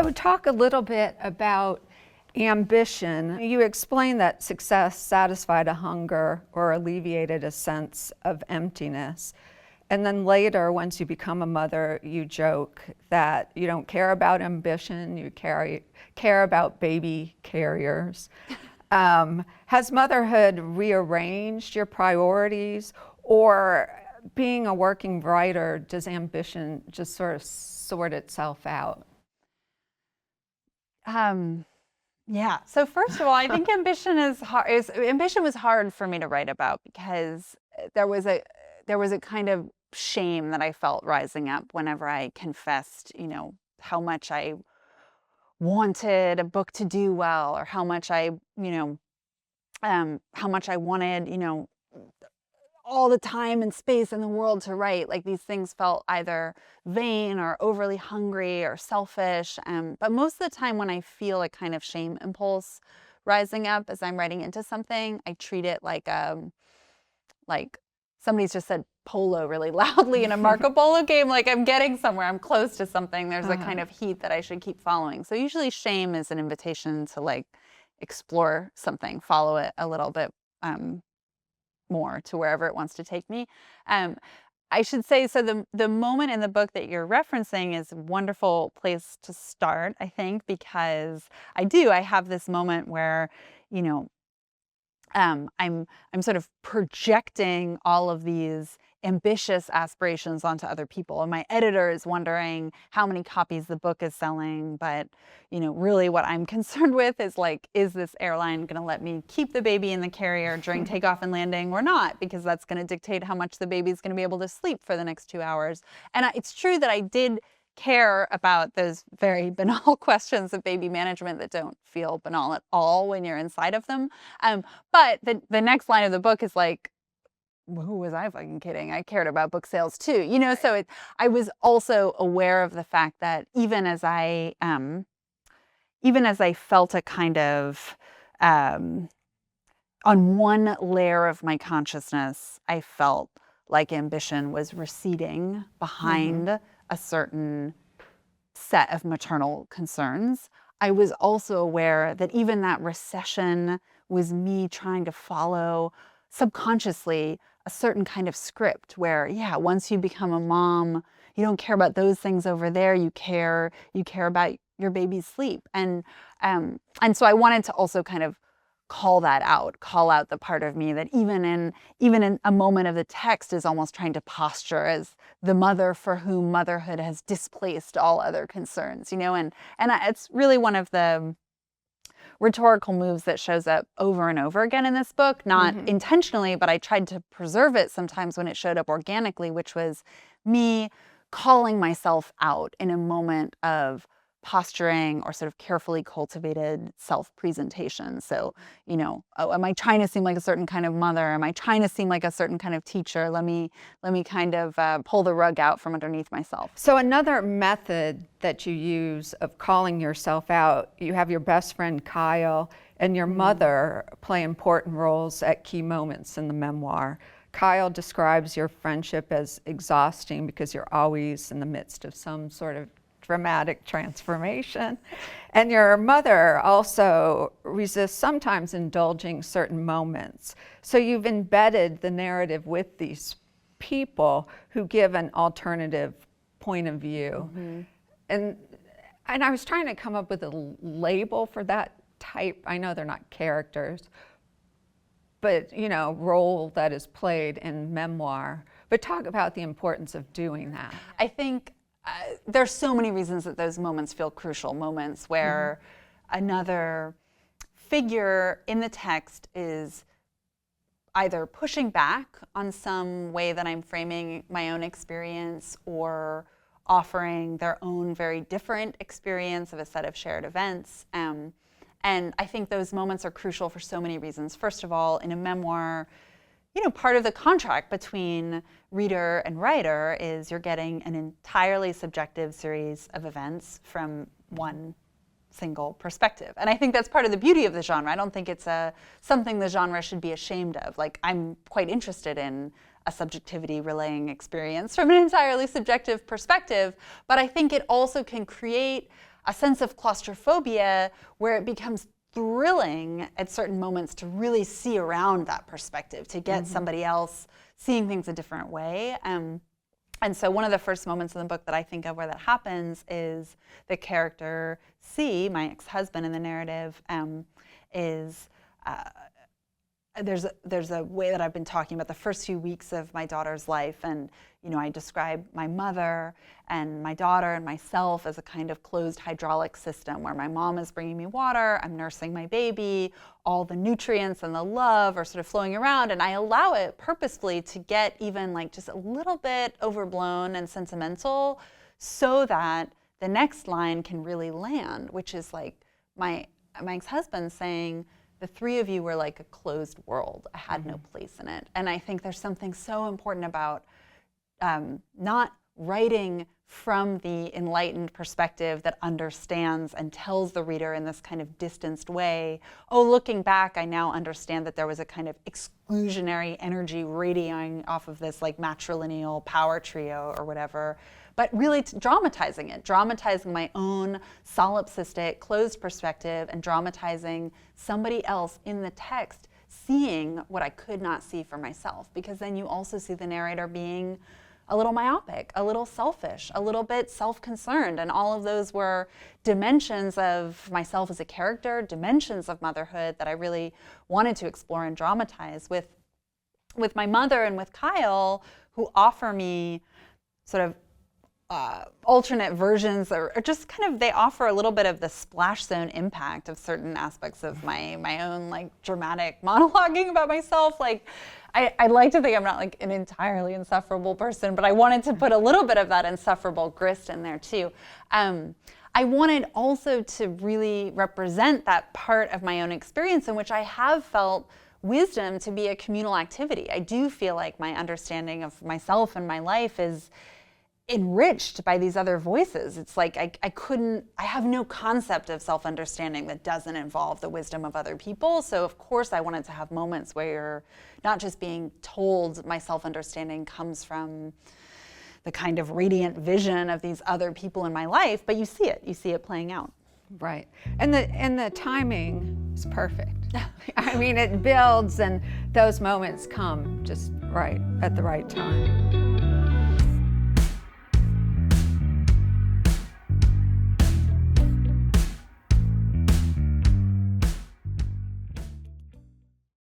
So talk a little bit about ambition. You explained that success satisfied a hunger or alleviated a sense of emptiness. And then later, once you become a mother, you joke that you don't care about ambition, you care about baby carriers. Has motherhood rearranged your priorities, or being a working writer, does ambition just sort of sort itself out? Yeah. So first of all, I think ambition is hard. Ambition was hard for me to write about because there was a kind of shame that I felt rising up whenever I confessed, how much I wanted a book to do well, or how much how much I wanted, all the time and space in the world to write. Like, these things felt either vain or overly hungry or selfish. But most of the time when I feel a kind of shame impulse rising up as I'm writing into something, I treat it like somebody's just said polo really loudly in a Marco Polo game. Like, I'm getting somewhere, I'm close to something. There's a kind of heat that I should keep following. So usually shame is an invitation to explore something, follow it a little bit more to wherever it wants to take me. I should say, so the moment in the book that you're referencing is a wonderful place to start, I think, because I have this moment where, I'm sort of projecting all of these ambitious aspirations onto other people. And my editor is wondering how many copies the book is selling. But, really what I'm concerned with is this airline going to let me keep the baby in the carrier during takeoff and landing or not? Because that's going to dictate how much the baby's going to be able to sleep for the next 2 hours. And it's true that I did care about those very banal questions of baby management that don't feel banal at all when you're inside of them. But the next line of the book is like, who was I fucking kidding? I cared about book sales too, So I was also aware of the fact that even as I felt a kind of on one layer of my consciousness, I felt like ambition was receding behind a certain set of maternal concerns. I was also aware that even that recession was me trying to follow subconsciously a certain kind of script where, once you become a mom, you don't care about those things over there. You care about your baby's sleep. And so I wanted to also kind of call out the part of me that even in a moment of the text is almost trying to posture as the mother for whom motherhood has displaced all other concerns, and it's really one of the rhetorical moves that shows up over and over again in this book, not intentionally, but I tried to preserve it sometimes when it showed up organically, which was me calling myself out in a moment of posturing or sort of carefully cultivated self-presentation. So, am I trying to seem like a certain kind of mother? Am I trying to seem like a certain kind of teacher? Let me kind of pull the rug out from underneath myself. So another method that you use of calling yourself out, you have your best friend Kyle and your mother play important roles at key moments in the memoir. Kyle describes your friendship as exhausting because you're always in the midst of some sort of dramatic transformation. And your mother also resists sometimes indulging certain moments. So you've embedded the narrative with these people who give an alternative point of view. And I was trying to come up with a label for that type. I know they're not characters, but role that is played in memoir. But talk about the importance of doing that. I think there's so many reasons that those moments feel crucial, moments where another figure in the text is either pushing back on some way that I'm framing my own experience or offering their own very different experience of a set of shared events. And I think those moments are crucial for so many reasons. First of all, in a memoir, part of the contract between reader and writer is you're getting an entirely subjective series of events from one single perspective. And I think that's part of the beauty of the genre. I don't think it's something the genre should be ashamed of. Like, I'm quite interested in a subjectivity relaying experience from an entirely subjective perspective, but I think it also can create a sense of claustrophobia where it becomes thrilling at certain moments to really see around that perspective, to get somebody else seeing things a different way. And so one of the first moments in the book that I think of where that happens is the character C, my ex-husband in the narrative, is there's a way that I've been talking about the first few weeks of my daughter's life, and I describe my mother and my daughter and myself as a kind of closed hydraulic system where my mom is bringing me water, I'm nursing my baby, all the nutrients and the love are sort of flowing around, and I allow it purposefully to get even like just a little bit overblown and sentimental so that the next line can really land, which is like my ex-husband saying, the three of you were like a closed world. I had no place in it. And I think there's something so important about not writing from the enlightened perspective that understands and tells the reader in this kind of distanced way, oh, looking back, I now understand that there was a kind of exclusionary energy radiating off of this like matrilineal power trio or whatever, but really dramatizing it, dramatizing my own solipsistic, closed perspective and dramatizing somebody else in the text seeing what I could not see for myself, because then you also see the narrator being a little myopic, a little selfish, a little bit self-concerned, and all of those were dimensions of myself as a character, dimensions of motherhood that I really wanted to explore and dramatize with my mother and with Kyle, who offer me sort of alternate versions, or just kind of, they offer a little bit of the splash zone impact of certain aspects of my own like dramatic monologuing about myself. Like I like to think I'm not like an entirely insufferable person, but I wanted to put a little bit of that insufferable grist in there too. I wanted also to really represent that part of my own experience in which I have felt wisdom to be a communal activity. I do feel like my understanding of myself and my life is enriched by these other voices. It's like I have no concept of self-understanding that doesn't involve the wisdom of other people. So of course I wanted to have moments where you're not just being told my self-understanding comes from the kind of radiant vision of these other people in my life, but you see it playing out. Right. And the timing is perfect. I mean, it builds and those moments come just right at the right time.